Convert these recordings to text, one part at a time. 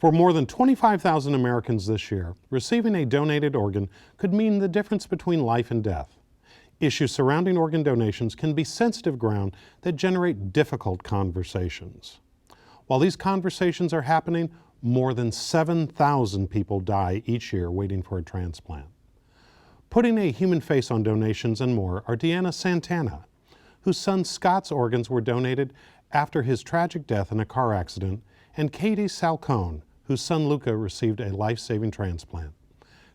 For more than 25,000 Americans this year, receiving a donated organ could mean the difference between life and death. Issues surrounding organ donations can be sensitive ground that generate difficult conversations. While these conversations are happening, more than 7,000 people die each year waiting for a transplant. Putting a human face on donations and more are Deanna Santana, whose son Scott's organs were donated after his tragic death in a car accident, and Katie Salcone, whose son Luca received a life-saving transplant.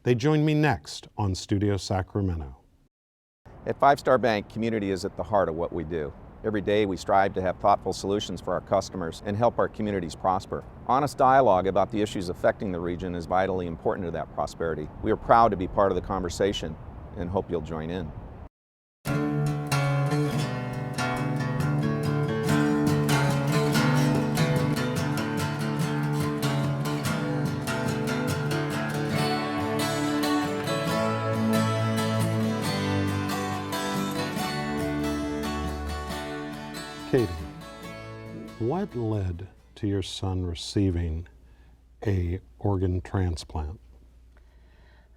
They join me next on Studio Sacramento. At Five Star Bank, community is at the heart of what we do. Every day we strive to have thoughtful solutions for our customers and help our communities prosper. Honest dialogue about the issues affecting the region is vitally important to that prosperity. We are proud to be part of the conversation and hope you'll join in. Katie, what led to your son receiving an organ transplant?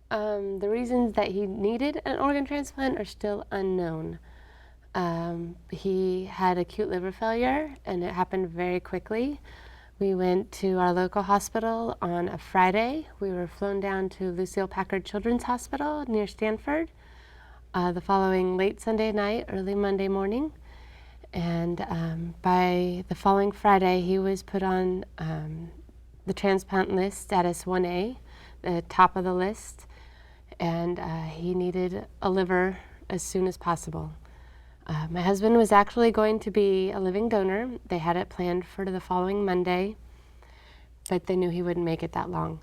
The reasons that he needed an organ transplant are still unknown. He had acute liver failure and it happened very quickly. We went to our local hospital on a Friday. We were flown down to Lucille Packard Children's Hospital near Stanford the following late Sunday night, early Monday morning. And by the following Friday, he was put on the transplant list, status 1A, the top of the list, and he needed a liver as soon as possible. My husband was actually going to be a living donor. They had it planned for the following Monday, but they knew he wouldn't make it that long.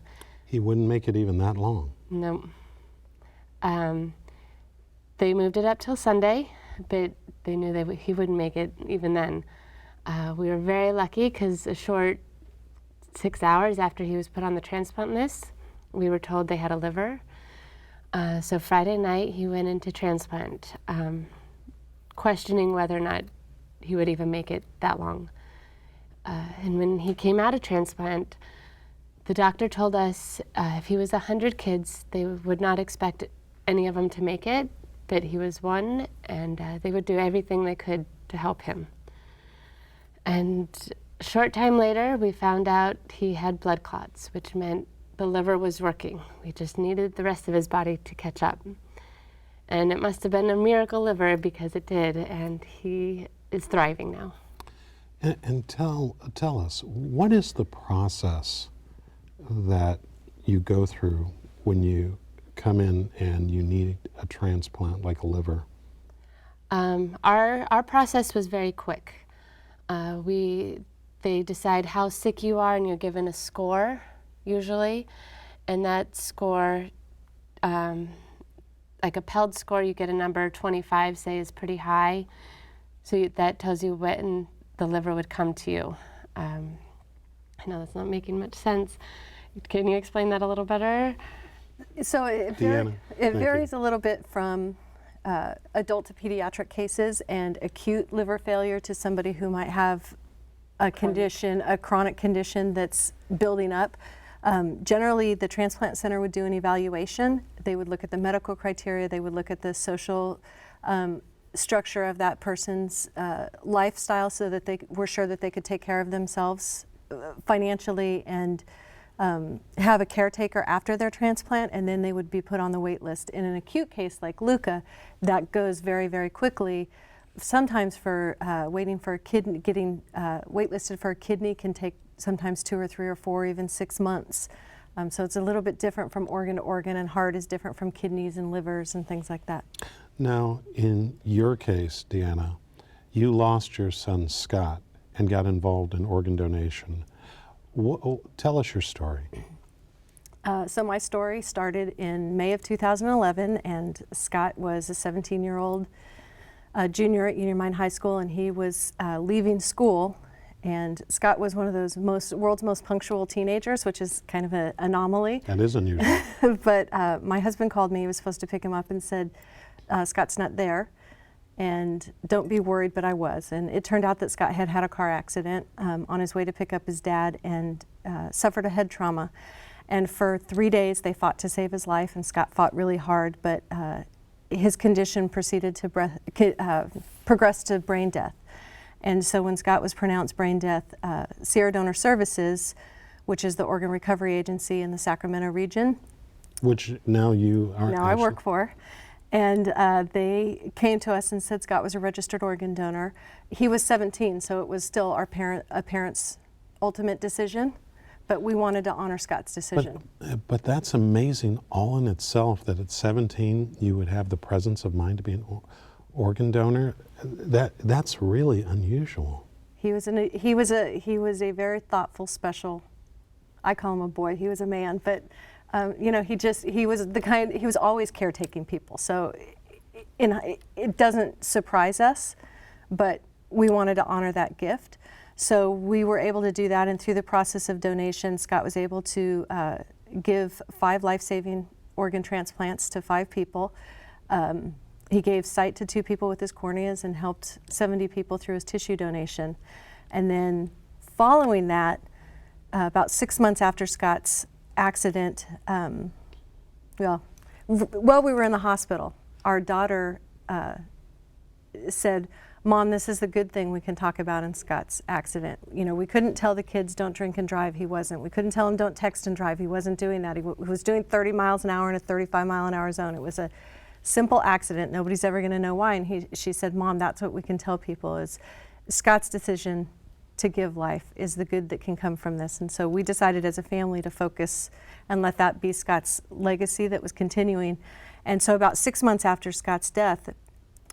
He wouldn't make it even that long? No. They moved it up till Sunday, but they knew he wouldn't make it even then. We were very lucky because a short 6 hours after he was put on the transplant list, we were told they had a liver. So Friday night he went into transplant, questioning whether or not he would even make it that long. And when he came out of transplant, the doctor told us if he was 100 kids, they would not expect any of them to make it, but he was one, and they would do everything they could to help him. And a short time later, we found out he had blood clots, which meant the liver was working. We just needed the rest of his body to catch up. And it must have been a miracle liver because it did, and he is thriving now. And tell us, what is the process that you go through when you come in and you need a transplant like a liver? Our process was very quick. They decide how sick you are and you're given a score usually, and that score, like a PELD score, you get a number 25, say, is pretty high. So that tells you when the liver would come to you. I know that's not making much sense. Can you explain that a little better? So it varies a little bit from adult to pediatric cases and acute liver failure to somebody who might have a condition, a chronic condition that's building up. Generally, the transplant center would do an evaluation. They would look at the medical criteria. They would look at the social structure of that person's lifestyle so that they were sure that they could take care of themselves financially and have a caretaker after their transplant, and then they would be put on the wait list. In an acute case like Luca, that goes very, very quickly. Sometimes for waiting for a kidney, getting waitlisted for a kidney can take sometimes 2 or 3 or 4, even 6 months. So it's a little bit different from organ to organ, and heart is different from kidneys and livers and things like that. Now, in your case, Deanna, you lost your son Scott and got involved in organ donation. Tell us your story. So my story started in May of 2011, and Scott was a 17-year-old junior at Union Mine High School, and he was leaving school. And Scott was one of those world's most punctual teenagers, which is kind of an anomaly. That is unusual. But my husband called me. He was supposed to pick him up and said, Scott's not there. And don't be worried, but I was. And it turned out that Scott had had a car accident on his way to pick up his dad and suffered a head trauma. And for 3 days, they fought to save his life, and Scott fought really hard, but his condition proceeded to progress to brain death. And so when Scott was pronounced brain death, Sierra Donor Services, which is the organ recovery agency in the Sacramento region, which now you are now I work for, and they came to us and said Scott was a registered organ donor. He was 17, so it was still a parent's ultimate decision, but we wanted to honor Scott's decision. But that's amazing all in itself, that at 17 you would have the presence of mind to be an organ donor. That's really unusual. He was a very thoughtful, special. I call him a boy. He was a man, but you know, he was always caretaking people. So it doesn't surprise us, but we wanted to honor that gift. So we were able to do that, and through the process of donation, Scott was able to give 5 life-saving organ transplants to 5 people. He gave sight to 2 people with his corneas and helped 70 people through his tissue donation. And then following that, about 6 months after Scott's accident, while we were in the hospital, our daughter said, "Mom, this is the good thing we can talk about in Scott's accident. You know, we couldn't tell the kids don't drink and drive. He wasn't. We couldn't tell him don't text and drive. He wasn't doing that. He was doing 30 miles an hour in a 35-mile-an-hour zone. It was a simple accident. Nobody's ever going to know why." And she said, "Mom, that's what we can tell people is Scott's decision to give life is the good that can come from this." And so we decided as a family to focus and let that be Scott's legacy that was continuing. And so about 6 months after Scott's death,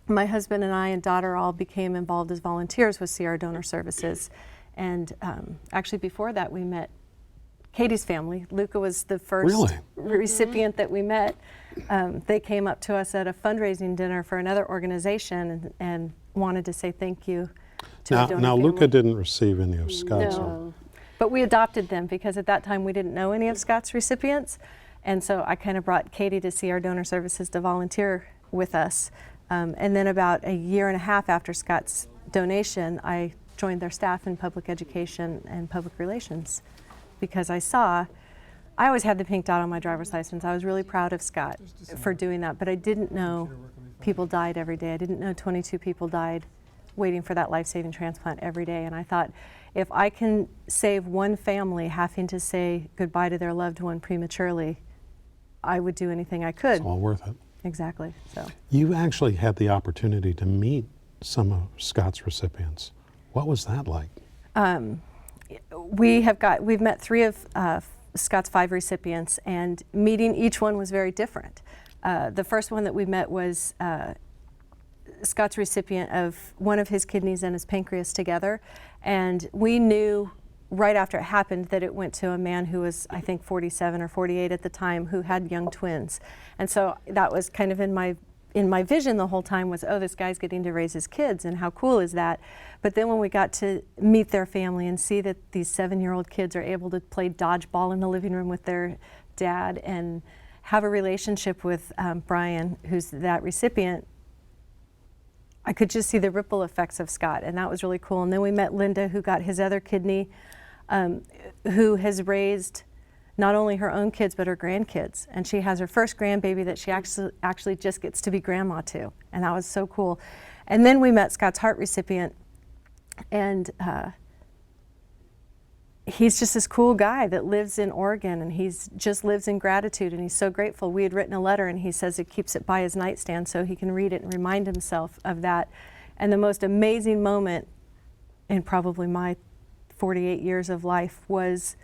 my husband and I and daughter all became involved as volunteers with Sierra Donor Services. And actually before that, we met Katie's family. Luca was the first recipient that we met. They came up to us at a fundraising dinner for another organization and wanted to say thank you to a donor Now family. Luca didn't receive any of Scott's. No. But we adopted them because at that time we didn't know any of Scott's recipients. And so I kind of brought Katie to Sierra Donor Services to volunteer with us. And then about a year and a half after Scott's donation, I joined their staff in public education and public relations because I always had the pink dot on my driver's license. I was really proud of Scott for doing that, but I didn't know people died every day. I didn't know 22 people died waiting for that life-saving transplant every day. And I thought, if I can save one family having to say goodbye to their loved one prematurely, I would do anything I could. It's all worth it. Exactly. So You actually had the opportunity to meet some of Scott's recipients. What was that like? we've met 3 of Scott's 5 recipients, and meeting each one was very different. The first one that we met was Scott's recipient of one of his kidneys and his pancreas together, and we knew right after it happened that it went to a man who was, I think, 47 or 48 at the time, who had young twins. And so that was kind of in my vision the whole time was, oh, this guy's getting to raise his kids, and how cool is that? But then when we got to meet their family and see that these 7-year-old kids are able to play dodgeball in the living room with their dad and have a relationship with Brian, who's that recipient, I could just see the ripple effects of Scott, and that was really cool. And then we met Linda, who got his other kidney, who has raised not only her own kids, but her grandkids. And she has her first grandbaby that she actually just gets to be grandma to. And that was so cool. And then we met Scott's heart recipient, and he's just this cool guy that lives in Oregon, and he's just lives in gratitude, and he's so grateful. We had written a letter, and he says he keeps it by his nightstand so he can read it and remind himself of that. And the most amazing moment in probably my 48 years of life was,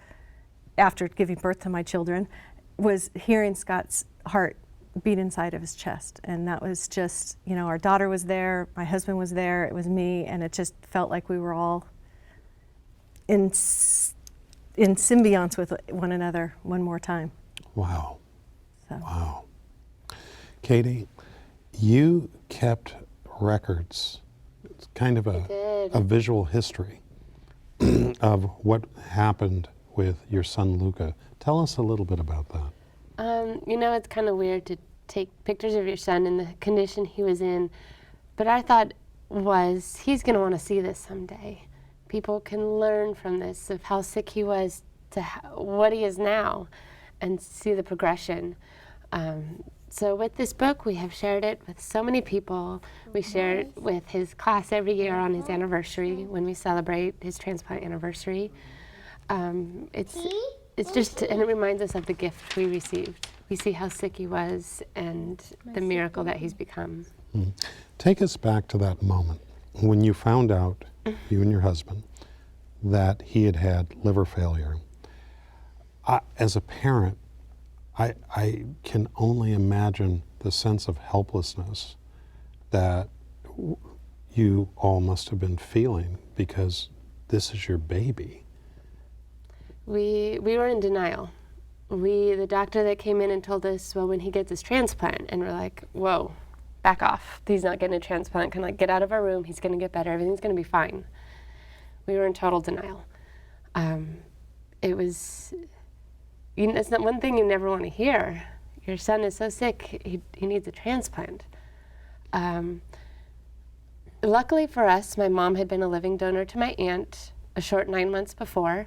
after giving birth to my children, was hearing Scott's heart beat inside of his chest. And that was just, you know, our daughter was there, my husband was there, it was me, and it just felt like we were all in symbionts with one another one more time. Wow. So. Wow. Katie, you kept records. It's kind of a visual history of what happened with your son Luca. Tell us a little bit about that. You know, it's kind of weird to take pictures of your son in the condition he was in, But our thought was, he's going to want to see this someday. People can learn from this, of how sick he was to what he is now, and see the progression. So with this book, we have shared it with so many people. We share it with his class every year on his anniversary, when we celebrate his transplant anniversary. It's just, and it reminds us of the gift we received. We see how sick he was and the miracle that he's become. Take us back to that moment when you found out, you and your husband, that he had had liver failure. As a parent, I can only imagine the sense of helplessness that you all must have been feeling, because this is your baby. We were in denial. The doctor that came in and told us, well, when he gets his transplant, and we're like, whoa, back off. He's not getting a transplant. Can get out of our room. He's going to get better. Everything's going to be fine. We were in total denial. It was, it's not one thing you never want to hear. Your son is so sick, he needs a transplant. Luckily for us, my mom had been a living donor to my aunt a short 9 months before,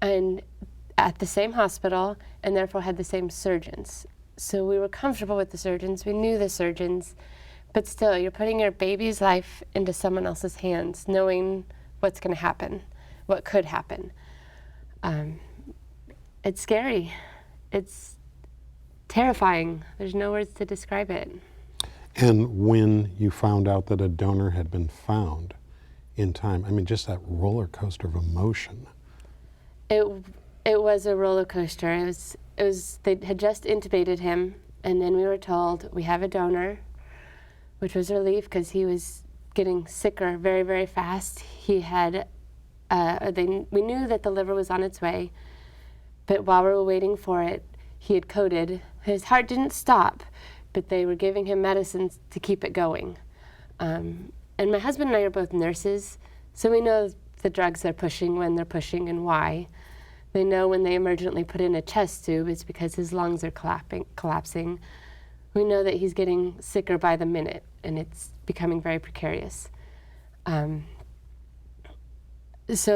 and at the same hospital, and therefore had the same surgeons. So we were comfortable with the surgeons, we knew the surgeons, but still, you're putting your baby's life into someone else's hands, knowing what's going to happen, what could happen. It's scary. It's terrifying. There's no words to describe it. And when you found out that a donor had been found in time, I mean, just that roller coaster of emotion. It was a roller coaster. It was they had just intubated him, and then we were told we have a donor, which was a relief because he was getting sicker very, very fast. He had, we knew that the liver was on its way, but while we were waiting for it, he had coded. His heart didn't stop, but they were giving him medicines to keep it going. And my husband and I are both nurses, so we know the drugs they're pushing, when they're pushing, and why. They know when they emergently put in a chest tube, it's because his lungs are collapsing. We know that he's getting sicker by the minute, and it's becoming very precarious. So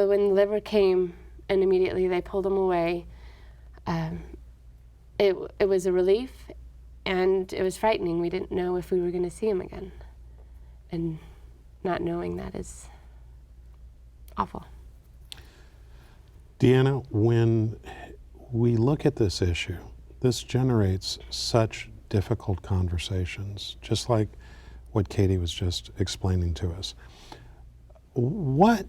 when the liver came, and immediately they pulled him away, it was a relief, and it was frightening. We didn't know if we were going to see him again. And not knowing that is awful. Deanna, when we look at this issue, this generates such difficult conversations, just like what Katie was just explaining to us. What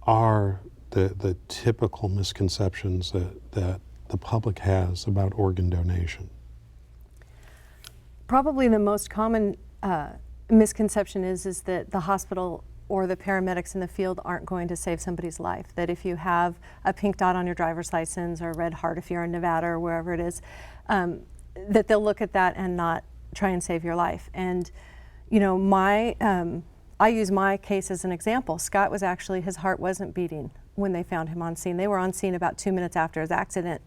are the typical misconceptions that the public has about organ donation? Probably the most common misconception is that the hospital or the paramedics in the field aren't going to save somebody's life. That if you have a pink dot on your driver's license, or a red heart if you're in Nevada or wherever it is, that they'll look at that and not try and save your life. And you know, I use my case as an example. Scott was actually, his heart wasn't beating when they found him on scene. They were on scene about 2 minutes after his accident,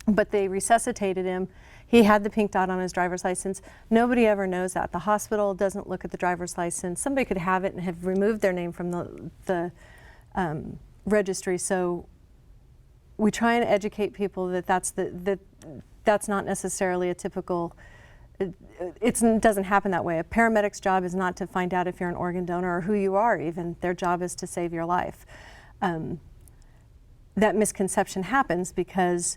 but they resuscitated him. He had the pink dot on his driver's license. Nobody ever knows that. The hospital doesn't look at the driver's license. Somebody could have it and have removed their name from the registry. So we try and educate people that that's not necessarily a typical, it doesn't happen that way. A paramedic's job is not to find out if you're an organ donor or who you are even. Their job is to save your life. That misconception happens because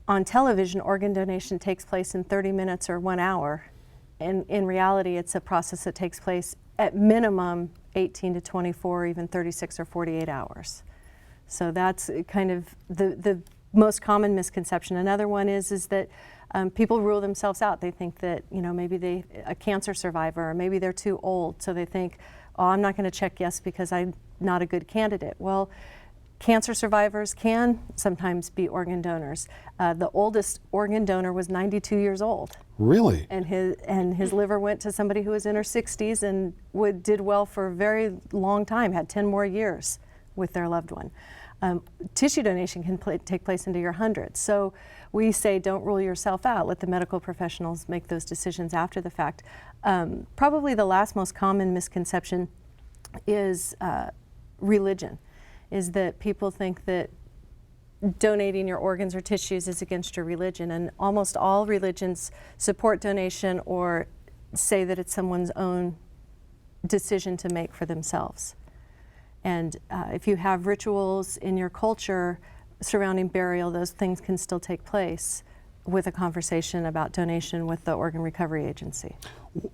on television, organ donation takes place in 30 minutes or 1 hour. And in reality, it's a process that takes place at minimum 18 to 24, even 36 or 48 hours. So that's kind of the most common misconception. Another one is that people rule themselves out. They think that, you know, maybe a cancer survivor, or maybe they're too old. So they think, oh, I'm not going to check yes because I'm not a good candidate. Well, cancer survivors can sometimes be organ donors. The oldest organ donor was 92 years old. Really? And his liver went to somebody who was in her 60s and did well for a very long time, had 10 more years with their loved one. Tissue donation can take place into your hundreds. So we say don't rule yourself out. Let the medical professionals make those decisions after the fact. Probably the last most common misconception is religion, is that people think that donating your organs or tissues is against your religion, and almost all religions support donation or say that it's someone's own decision to make for themselves. And if you have rituals in your culture surrounding burial, those things can still take place with a conversation about donation with the organ recovery agency.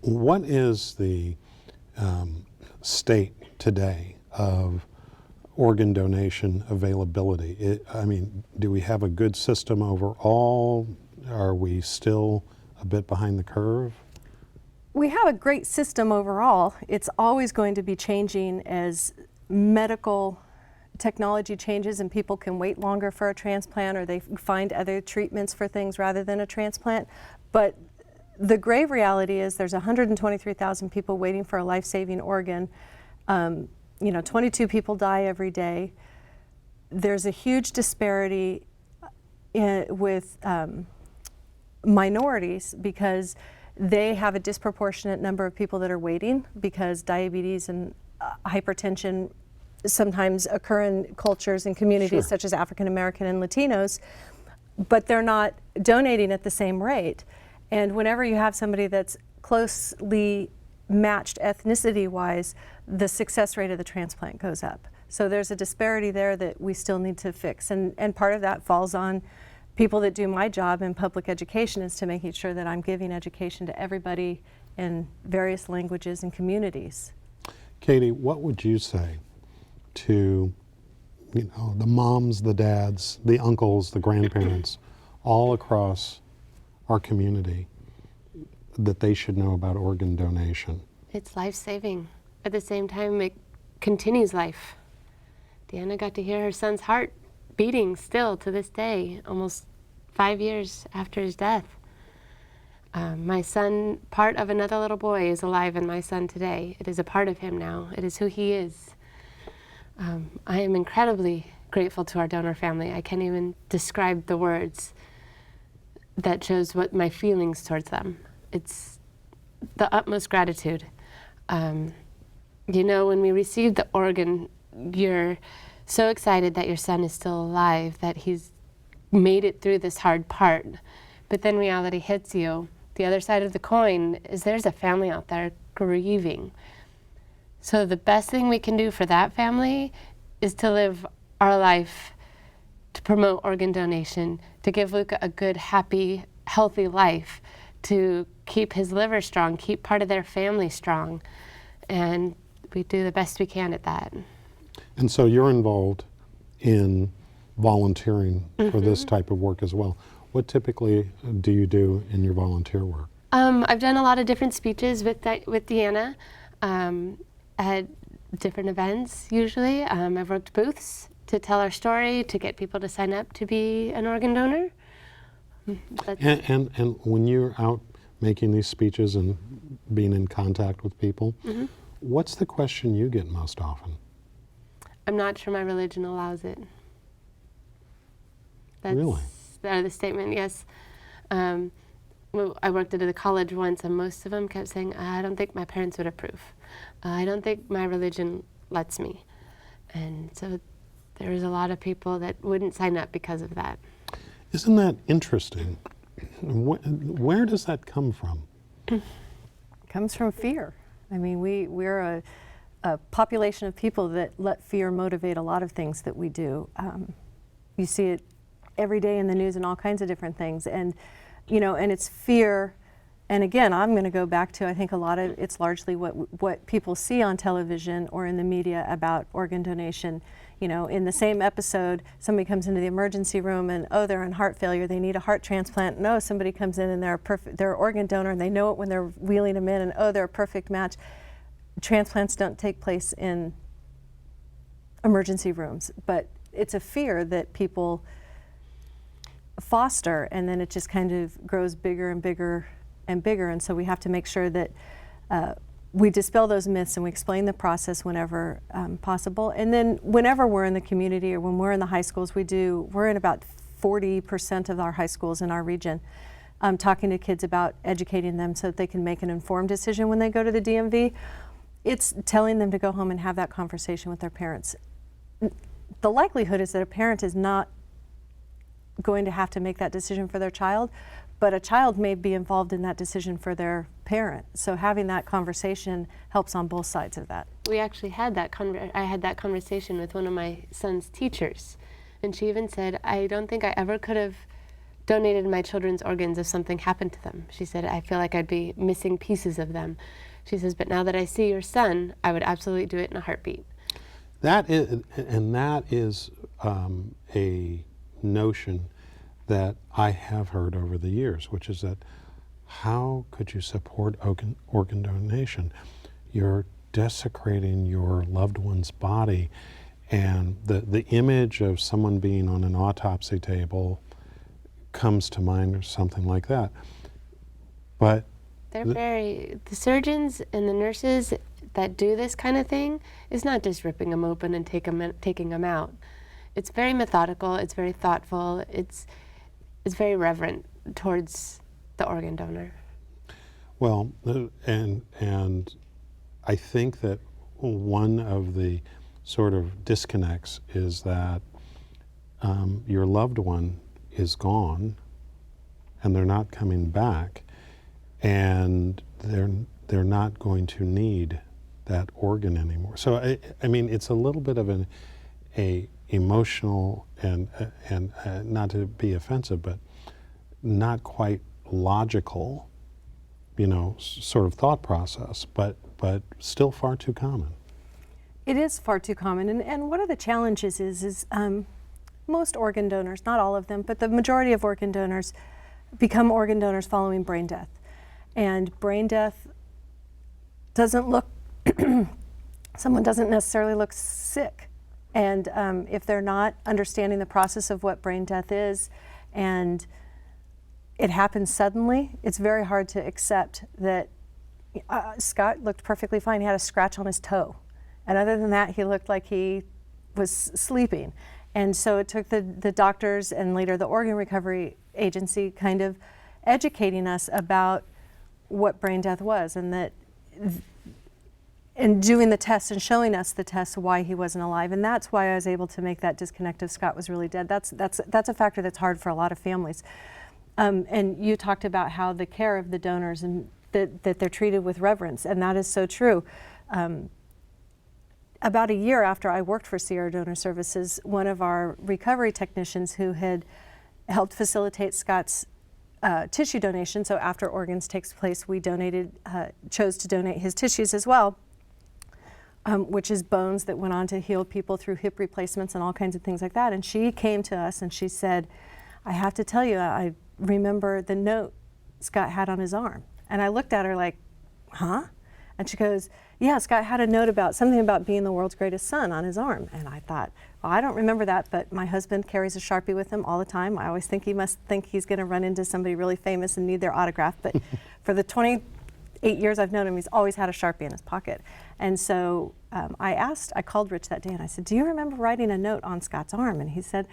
What is the state today of organ donation availability? Do we have a good system overall? Are we still a bit behind the curve? We have a great system overall. It's always going to be changing as medical technology changes and people can wait longer for a transplant, or they find other treatments for things rather than a transplant. But the grave reality is there's 123,000 people waiting for a life-saving organ. 22 people die every day. There's a huge disparity with minorities because they have a disproportionate number of people that are waiting, because diabetes and hypertension sometimes occur in cultures and communities such as African American and Latinos, but they're not donating at the same rate. And whenever you have somebody that's closely matched ethnicity-wise, the success rate of the transplant goes up. So there's a disparity there that we still need to fix. And part of that falls on people that do my job in public education, is to making sure that I'm giving education to everybody in various languages and communities. Katie, what would you say to the moms, the dads, the uncles, the grandparents, all across our community, that they should know about organ donation? It's life-saving. At the same time, it continues life. Deanna got to hear her son's heart beating still to this day, almost 5 years after his death. My son, part of another little boy, is alive in my son today. It is a part of him now. It is who he is. I am incredibly grateful to our donor family. I can't even describe the words that shows what my feelings towards them. It's the utmost gratitude. When we received the organ, you're so excited that your son is still alive, that he's made it through this hard part. But then reality hits you. The other side of the coin is there's a family out there grieving. So the best thing we can do for that family is to live our life to promote organ donation, to give Luca a good, happy, healthy life, to keep his liver strong, keep part of their family strong. And we do the best we can at that. And so you're involved in volunteering for this type of work as well. What typically do you do in your volunteer work? I've done a lot of different speeches with Deanna at different events usually. I've worked booths to tell our story, to get people to sign up to be an organ donor. And when you're out making these speeches and being in contact with people, what's the question you get most often? I'm not sure my religion allows it. That's Really? The statement, yes. I worked at a college once, and most of them kept saying, I don't think my parents would approve. I don't think my religion lets me. And so there was a lot of people that wouldn't sign up because of that. Isn't that interesting? Where does that come from? It comes from fear. I mean, we're a population of people that let fear motivate a lot of things that we do. You see it every day in the news and all kinds of different things. And, and it's fear. And again, I'm going to go back to, I think a lot of it's largely what people see on television or in the media about organ donation. In the same episode, somebody comes into the emergency room and, they're in heart failure, they need a heart transplant. No, somebody comes in and they're an organ donor, and they know it when they're wheeling them in, and they're a perfect match. Transplants don't take place in emergency rooms, but it's a fear that people foster, and then it just kind of grows bigger and bigger and bigger. And so we have to make sure that we dispel those myths and we explain the process whenever possible. And then whenever we're in the community or when we're in the high schools, we're in about 40% of our high schools in our region, talking to kids about educating them so that they can make an informed decision when they go to the DMV. It's telling them to go home and have that conversation with their parents. The likelihood is that a parent is not going to have to make that decision for their child, but a child may be involved in that decision for their parent. So having that conversation helps on both sides of that. We actually had I had that conversation with one of my son's teachers, and she even said, I don't think I ever could have donated my children's organs if something happened to them. She said, I feel like I'd be missing pieces of them. She says, but now that I see your son, I would absolutely do it in a heartbeat. That is a notion that I have heard over the years, which is that how could you support organ donation? You're desecrating your loved one's body, and the image of someone being on an autopsy table comes to mind, or something like that. But the surgeons and the nurses that do this kind of thing is not just ripping them open and taking them out. It's very methodical, it's very thoughtful, it's very reverent towards the organ donor. Well, and I think that one of the sort of disconnects is that your loved one is gone and they're not coming back, and they're not going to need that organ anymore. So I mean, it's a little bit of a emotional and not to be offensive, but not quite logical, sort of thought process, but still far too common. It is far too common, and one of the challenges is most organ donors, not all of them, but the majority of organ donors become organ donors following brain death. And brain death doesn't look, someone doesn't necessarily look sick. And if they're not understanding the process of what brain death is, and it happens suddenly, it's very hard to accept that. Scott looked perfectly fine. He had a scratch on his toe. And other than that, he looked like he was sleeping. And so it took the doctors and later the organ recovery agency kind of educating us about what brain death was, and that and doing the tests and showing us the tests why he wasn't alive. And that's why I was able to make that disconnect of Scott was really dead. That's a factor that's hard for a lot of families. And you talked about how the care of the donors and that they're treated with reverence, and that is so true. About a year after I worked for Sierra Donor Services, one of our recovery technicians who had helped facilitate Scott's tissue donation, so after organs takes place, we chose to donate his tissues as well, which is bones that went on to heal people through hip replacements and all kinds of things like that. And she came to us and she said, I have to tell you, I remember the note Scott had on his arm. And I looked at her like, huh? And she goes, yeah, Scott had a note about something about being the world's greatest son on his arm. And I thought, well, I don't remember that, but my husband carries a Sharpie with him all the time. I always think he must think he's going to run into somebody really famous and need their autograph. But for the 28 years I've known him, he's always had a Sharpie in his pocket. And so I called Rich that day and I said, do you remember writing a note on Scott's arm? And he said,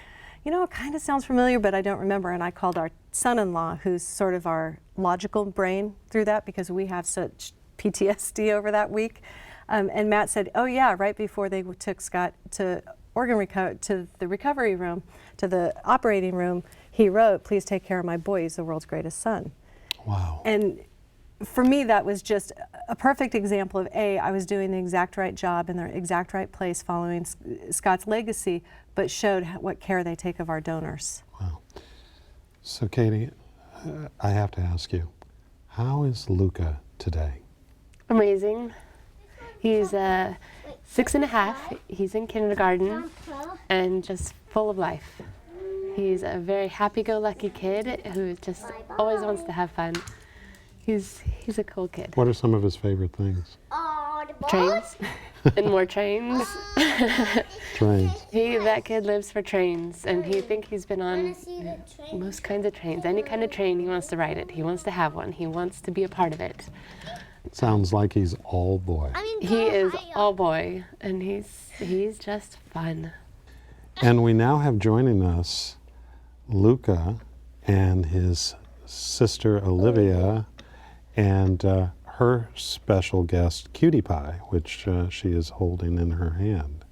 it kind of sounds familiar, but I don't remember. And I called our son-in-law, who's sort of our logical brain through that, because we have such PTSD over that week. And Matt said, oh yeah, right before they took Scott to to the recovery room, to the operating room, he wrote, please take care of my boy, he's the world's greatest son. Wow. And for me, that was just a perfect example of I was doing the exact right job in the exact right place following Scott's legacy, but showed what care they take of our donors. Wow. So Katie, I have to ask you, how is Luca today? Amazing. He's 6.5. He's in kindergarten and just full of life. He's a very happy-go-lucky kid who just always wants to have fun. He's a cool kid. What are some of his favorite things? Trains. And more trains. Trains. That kid lives for trains, and he's been on most kinds of trains. Any kind of train, he wants to ride it. He wants to have one. He wants to be a part of it. Sounds like he's all boy. He is all boy, and he's just fun. And we now have joining us Luca and his sister Olivia and her special guest Cutie Pie, which she is holding in her hand.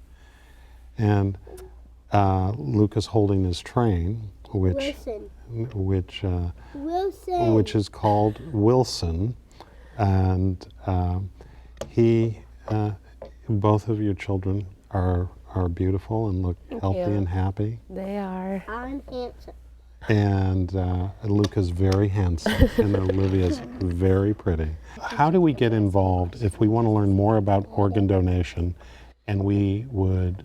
And Luca's holding his train, which is called Wilson. And both of your children are beautiful and look healthy and happy. They are. I'm handsome. And Luca's very handsome and Olivia's very pretty. How do we get involved if we want to learn more about organ donation and we would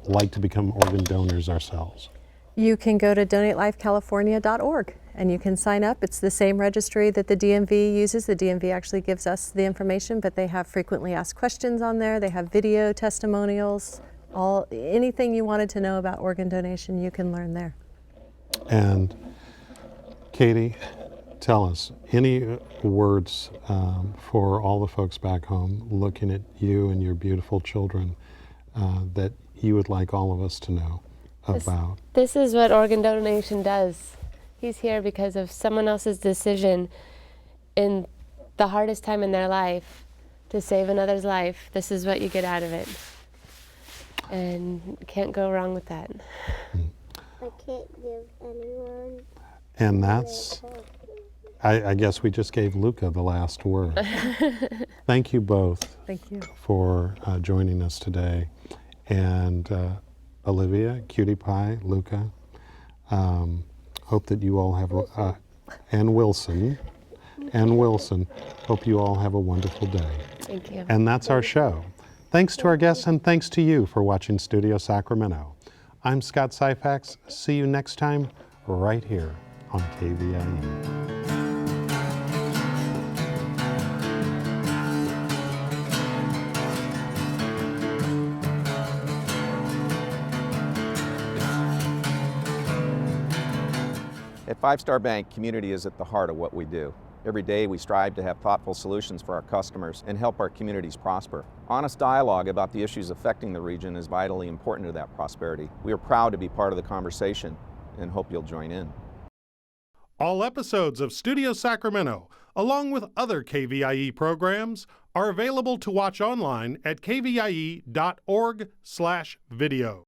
like to become organ donors ourselves? You can go to donatelifecalifornia.org and you can sign up. It's the same registry that the DMV uses. The DMV actually gives us the information, but they have frequently asked questions on there. They have video testimonials. Anything you wanted to know about organ donation, you can learn there. And Katie, tell us, any words for all the folks back home looking at you and your beautiful children that you would like all of us to know about? This is what organ donation does. He's here because of someone else's decision in the hardest time in their life to save another's life. This is what you get out of it. And can't go wrong with that. I can't give anyone. And that's, I guess we just gave Luca the last word. Thank you both. Thank you. For joining us today. And Olivia, Cutie Pie, Luca, hope that you all have, and Wilson, hope you all have a wonderful day. Thank you. And that's our show. Thanks to our guests and thanks to you for watching Studio Sacramento. I'm Scott Syfax. See you next time right here on KVIE. At Five Star Bank, community is at the heart of what we do. Every day we strive to have thoughtful solutions for our customers and help our communities prosper. Honest dialogue about the issues affecting the region is vitally important to that prosperity. We are proud to be part of the conversation and hope you'll join in. All episodes of Studio Sacramento, along with other KVIE programs, are available to watch online at kvie.org/video.